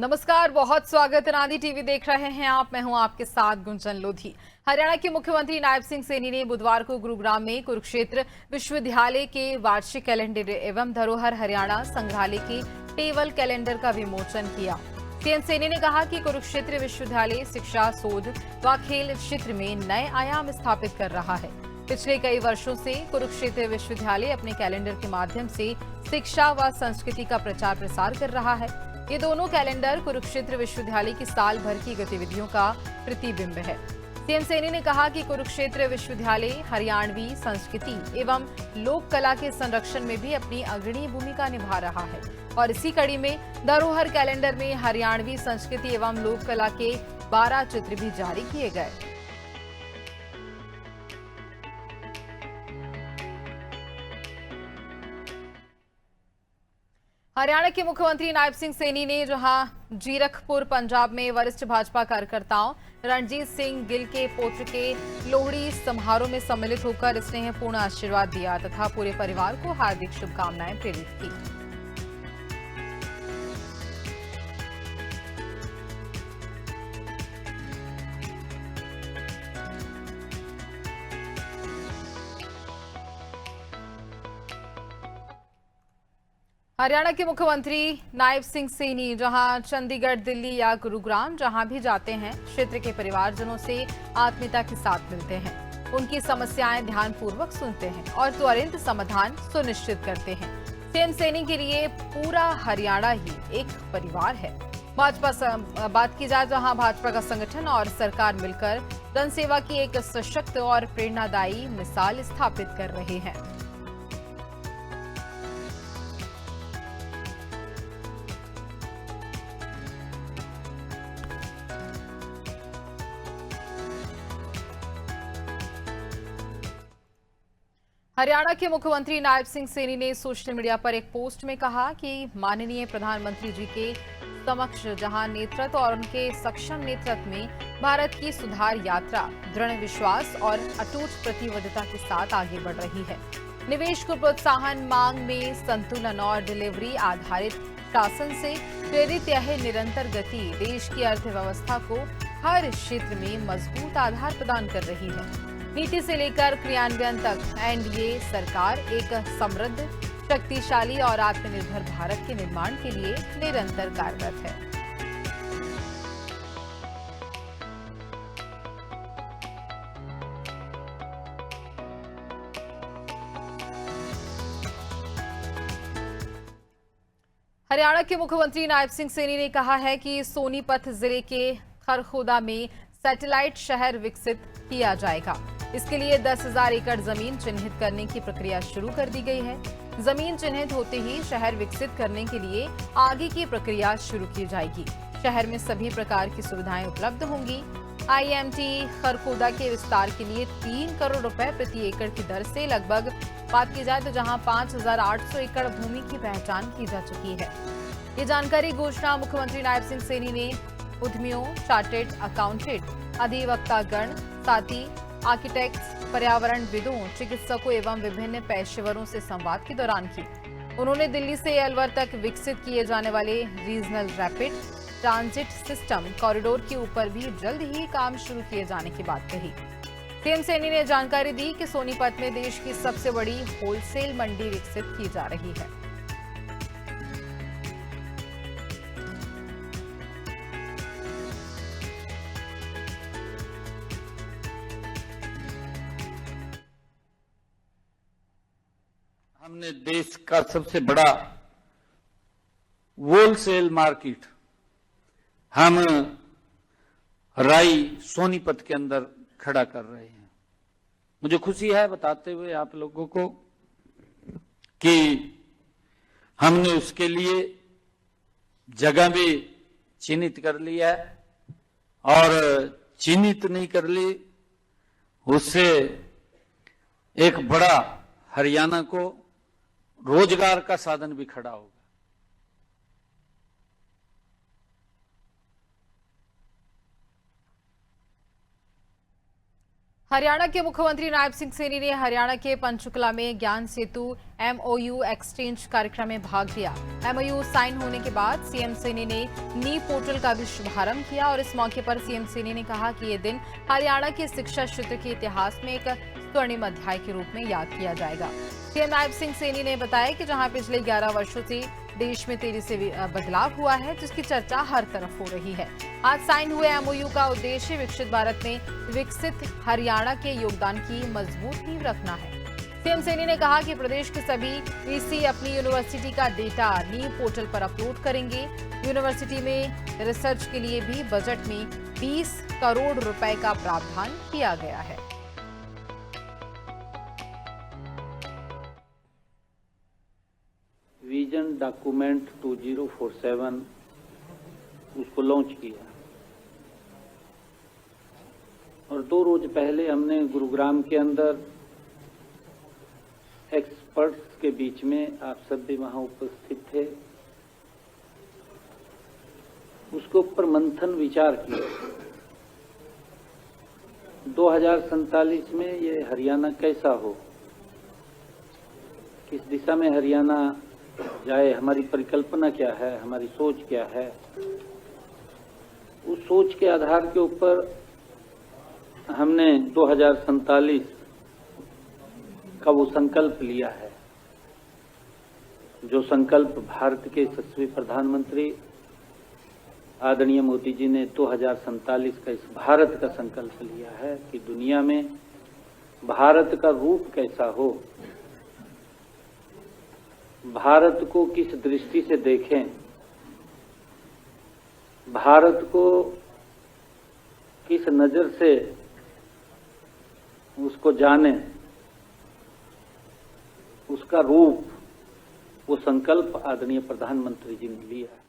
नमस्कार, बहुत स्वागत है। आंधी टीवी देख रहे हैं आप। मैं हूं आपके साथ गुंजन लोधी। हरियाणा के मुख्यमंत्री नायब सिंह सैनी ने बुधवार को गुरुग्राम में कुरुक्षेत्र विश्वविद्यालय के वार्षिक कैलेंडर एवं धरोहर हरियाणा संग्रहालय के टेबल कैलेंडर का विमोचन किया। सीएम सैनी ने कहा कि कुरुक्षेत्र विश्वविद्यालय शिक्षा, शोध व खेल क्षेत्र में नए आयाम स्थापित कर रहा है। पिछले कई वर्षों से कुरुक्षेत्र विश्वविद्यालय अपने कैलेंडर के माध्यम से शिक्षा व संस्कृति का प्रचार प्रसार कर रहा है। ये दोनों कैलेंडर कुरुक्षेत्र विश्वविद्यालय की साल भर की गतिविधियों का प्रतिबिंब है। सीएम सैनी ने कहा कि कुरुक्षेत्र विश्वविद्यालय हरियाणवी संस्कृति एवं लोक कला के संरक्षण में भी अपनी अग्रणी भूमिका निभा रहा है और इसी कड़ी में धरोहर कैलेंडर में हरियाणवी संस्कृति एवं लोक कला के 12 चित्र भी जारी किए गए। हरियाणा के मुख्यमंत्री नायब सिंह सैनी ने जहां जीरकपुर पंजाब में वरिष्ठ भाजपा कार्यकर्ताओं रणजीत सिंह गिल के पौत्र के लोहड़ी समारोह में सम्मिलित होकर स्नेहपूर्ण आशीर्वाद दिया तथा पूरे परिवार को हार्दिक शुभकामनाएं प्रेरित की। हरियाणा के मुख्यमंत्री नायब सिंह सैनी जहां चंडीगढ़, दिल्ली या गुरुग्राम जहां भी जाते हैं, क्षेत्र के परिवारजनों से आत्मीयता के साथ मिलते हैं, उनकी समस्याएं ध्यानपूर्वक सुनते हैं और त्वरित समाधान सुनिश्चित करते हैं। सीएम सैनी के लिए पूरा हरियाणा ही एक परिवार है। भाजपा बात की जाए जहां भाजपा का संगठन और सरकार मिलकर जनसेवा की एक सशक्त और प्रेरणादायी मिसाल स्थापित कर रहे हैं। हरियाणा के मुख्यमंत्री नायब सिंह सैनी ने सोशल मीडिया पर एक पोस्ट में कहा कि माननीय प्रधानमंत्री जी के समक्ष जहां नेतृत्व और उनके सक्षम नेतृत्व में भारत की सुधार यात्रा दृढ़ विश्वास और अटूट प्रतिबद्धता के साथ आगे बढ़ रही है। निवेश को प्रोत्साहन, मांग में संतुलन और डिलीवरी आधारित शासन से प्रेरित यह निरंतर गति देश की अर्थव्यवस्था को हर क्षेत्र में मजबूत आधार प्रदान कर रही है। नीति से लेकर क्रियान्वयन तक एनडीए सरकार एक समृद्ध, शक्तिशाली और आत्मनिर्भर भारत के निर्माण के लिए निरंतर कार्यरत है। हरियाणा के मुख्यमंत्री नायब सिंह सैनी ने कहा है कि सोनीपत जिले के खरखोदा में सैटेलाइट शहर विकसित किया जाएगा। इसके लिए 10,000 एकड़ जमीन चिन्हित करने की प्रक्रिया शुरू कर दी गई है। जमीन चिन्हित होते ही शहर विकसित करने के लिए आगे की प्रक्रिया शुरू की जाएगी। शहर में सभी प्रकार की सुविधाएं उपलब्ध होंगी। आईएमटी खरखोदा के विस्तार के लिए 3 करोड़ रुपए प्रति एकड़ की दर से लगभग बात की जाए तो जहां 5,800 एकड़ भूमि की पहचान की जा चुकी है। ये जानकारी घोषणा मुख्यमंत्री नायब सिंह सैनी ने उद्यमियों, चार्टेड अकाउंटेंट, अधिवक्तागण, साथ ही आर्किटेक्ट्स, पर्यावरणविदों, चिकित्सकों एवं विभिन्न पेशेवरों से संवाद के दौरान की। उन्होंने दिल्ली से अलवर तक विकसित किए जाने वाले regional rapid transit system corridor के ऊपर भी जल्द ही काम शुरू किए जाने की बात कही। सीएम सैनी ने जानकारी दी कि सोनीपत में देश की सबसे बड़ी होलसेल मंडी विकसित की जा रही है। हमने देश का सबसे बड़ा होलसेल मार्केट हम राई सोनीपत के अंदर खड़ा कर रहे हैं। मुझे खुशी है बताते हुए आप लोगों को कि हमने उसके लिए जगह भी चिन्हित कर लिया है और चिन्हित नहीं कर ली, उससे एक बड़ा हरियाणा को रोजगार का साधन भी खड़ा होगा। हरियाणा के मुख्यमंत्री नायब सिंह सैनी ने हरियाणा के पंचकुला में ज्ञान सेतु MOU एक्सचेंज कार्यक्रम में भाग लिया। MOU साइन होने के बाद सीएम सैनी ने नी पोर्टल का भी शुभारंभ किया और इस मौके पर सीएम सैनी ने कहा कि ये दिन हरियाणा के शिक्षा क्षेत्र के इतिहास में एक स्वर्णिम अध्याय के रूप में याद किया जाएगा। सीएम नायब सिंह सैनी ने बताया कि जहां पिछले 11 वर्षों से देश में तेजी से बदलाव हुआ है, जिसकी चर्चा हर तरफ हो रही है। आज साइन हुए MOU का उद्देश्य विकसित भारत में विकसित हरियाणा के योगदान की मजबूत नींव रखना है। सीएम सैनी ने कहा कि प्रदेश के सभी VC अपनी यूनिवर्सिटी का डेटा नी पोर्टल पर अपलोड करेंगे। यूनिवर्सिटी में रिसर्च के लिए भी बजट में 20 करोड़ रुपए का प्रावधान किया गया है। विजन डॉक्यूमेंट 2047 उसको लॉन्च किया और 2 रोज पहले हमने गुरुग्राम के अंदर एक्सपर्ट्स के बीच में, आप सब भी वहां उपस्थित थे, उसके ऊपर मंथन विचार किया। 2047 में ये हरियाणा कैसा हो, किस दिशा में हरियाणा जाए, हमारी परिकल्पना क्या है, हमारी सोच क्या है। उस सोच के आधार के ऊपर हमने 2047 का वो संकल्प लिया है, जो संकल्प भारत के यशस्वी प्रधानमंत्री आदरणीय मोदी जी ने 2047 का इस भारत का संकल्प लिया है कि दुनिया में भारत का रूप कैसा हो, भारत को किस दृष्टि से देखें, भारत को किस नजर से उसको जाने, उसका रूप, वो संकल्प आदरणीय प्रधानमंत्री जी ने लिया है।